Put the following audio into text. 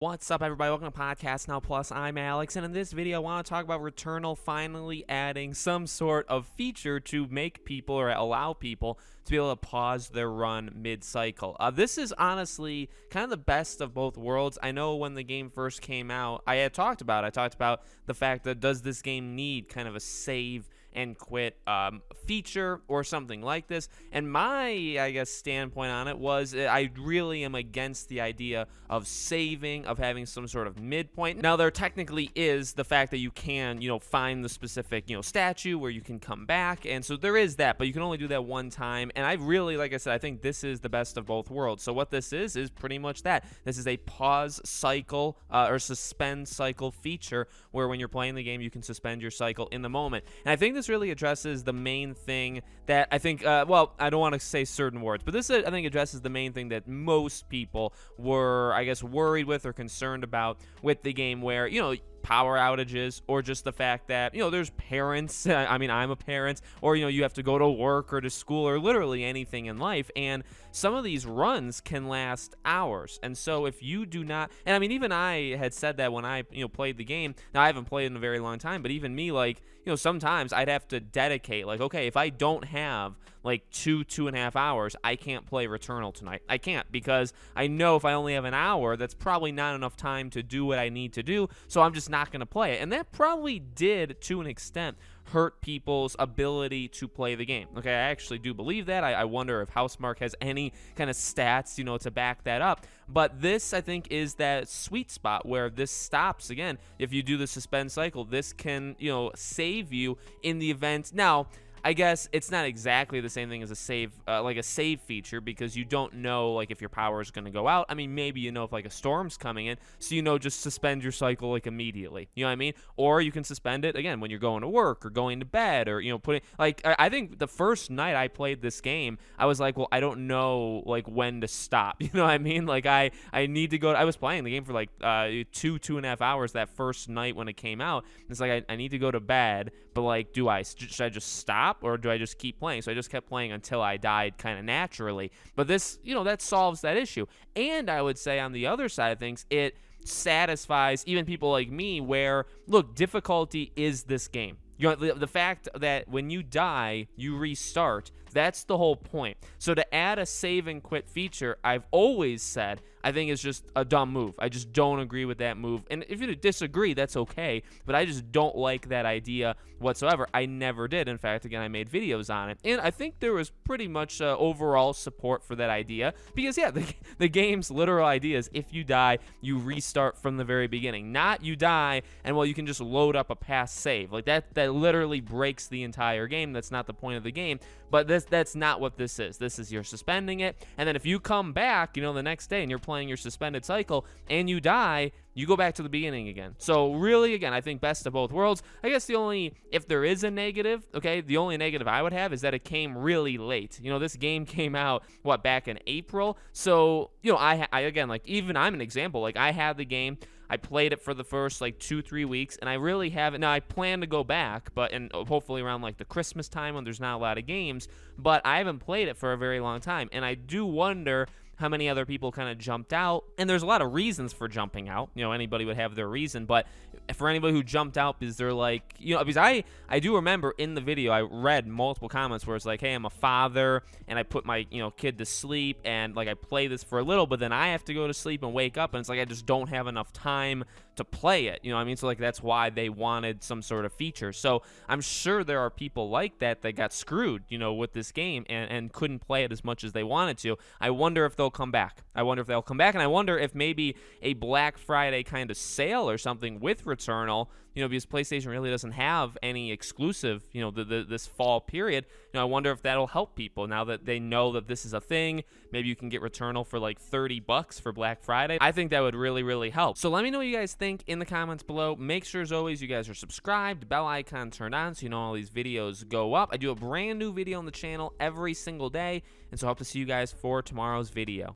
What's up, everybody? Welcome to Podcast Now Plus. I'm Alex, and in this video, I want to talk about Returnal finally adding some sort of feature to make people or allow people to be able to pause their run mid-cycle. This is honestly kind of the best of both worlds. I know when the game first came out, I talked about the fact that does this game need kind of a save and quit feature or something like this, and my standpoint on it was I really am against the idea of saving, of having some sort of midpoint. Now there technically is the fact that you can find the specific statue where you can come back, and so there is that, but you can only do that one time. And I really, like I said, I think this is the best of both worlds. So what this is pretty much that. This is a pause cycle or suspend cycle feature where when you're playing the game you can suspend your cycle in the moment. And I think this really addresses the main thing that I think, well, I don't want to say certain words, but this, I think, addresses the main thing that most people were, I guess, worried with or concerned about with the game, where, power outages, or just the fact that, there's parents, I mean, I'm a parent, or, you have to go to work or to school or literally anything in life, and some of these runs can last hours. And so if you do not, and I mean, even I had said that when I, played the game. Now, I haven't played in a very long time, but even me, like, sometimes I'd have to dedicate, like, okay, if I don't have like 2.5 hours, I can't play Returnal tonight. I can't, because I know if I only have an hour, that's probably not enough time to do what I need to do, so I'm just not going to play it. And that probably did, to an extent, hurt people's ability to play the game. Okay, I actually do believe that. I wonder if Housemark has any kind of stats, to back that up. But this, I think, is that sweet spot where this stops. Again, if you do the suspend cycle, this can, save you in the event. Now, I guess it's not exactly the same thing as a save, like a save feature, because you don't know, like, if your power is going to go out. I mean, maybe if like a storm's coming in, so just suspend your cycle like immediately. You know what I mean? Or you can suspend it again when you're going to work or going to bed, or putting, like, I think the first night I played this game, I was like, well, I don't know like when to stop. You know what I mean? Like I need to go. I was playing the game for like 2.5 hours that first night when it came out. It's like I need to go to bed, but like, should I just stop? Or do I just keep playing? So I just kept playing until I died kind of naturally. But this, that solves that issue. And I would say on the other side of things, it satisfies even people like me where, look, difficulty is this game. The fact that when you die, you restart, that's the whole point. So to add a save and quit feature, I've always said, I think is just a dumb move. I just don't agree with that move. And if you disagree, that's okay, but I just don't like that idea whatsoever. I never did. In fact, again, I made videos on it, and I think there was pretty much overall support for that idea, because, yeah, the game's literal idea is if you die, you restart from the very beginning. Not you die, and, well, you can just load up a past save. Like, that literally breaks the entire game. That's not the point of the game. But that's not what this is. This is you're suspending it, and then if you come back, the next day and you're playing your suspended cycle and you die, you go back to the beginning again. So really, again, I think best of both worlds. I guess if there is a negative, okay, the only negative I would have is that it came really late. This game came out, back in April? So, I again, like, even I'm an example. Like, I had the game, I played it for the first, like, 2-3 weeks, and I really haven't. Now, I plan to go back, and hopefully around, like, the Christmas time when there's not a lot of games, but I haven't played it for a very long time, and I do wonder how many other people kind of jumped out. And there's a lot of reasons for jumping out. Anybody would have their reason, but for anybody who jumped out because they're like, because I do remember in the video, I read multiple comments where it's like, hey, I'm a father, and I put my, kid to sleep, and, like, I play this for a little, but then I have to go to sleep and wake up, and it's like I just don't have enough time to play it. You know what I mean? So, like, that's why they wanted some sort of feature. So I'm sure there are people like that got screwed, with this game and couldn't play it as much as they wanted to. I wonder if they'll come back. And I wonder if maybe a Black Friday kind of sale or something with Returnal, because PlayStation really doesn't have any exclusive, this fall period. I wonder if that'll help people now that they know that this is a thing. Maybe you can get Returnal for like $30 for Black Friday. I think that would really, really help. So let me know what you guys think in the comments below. Make sure, as always, you guys are subscribed, bell icon turned on, so all these videos go up. I do a brand new video on the channel every single day, and so I hope to see you guys for tomorrow's video.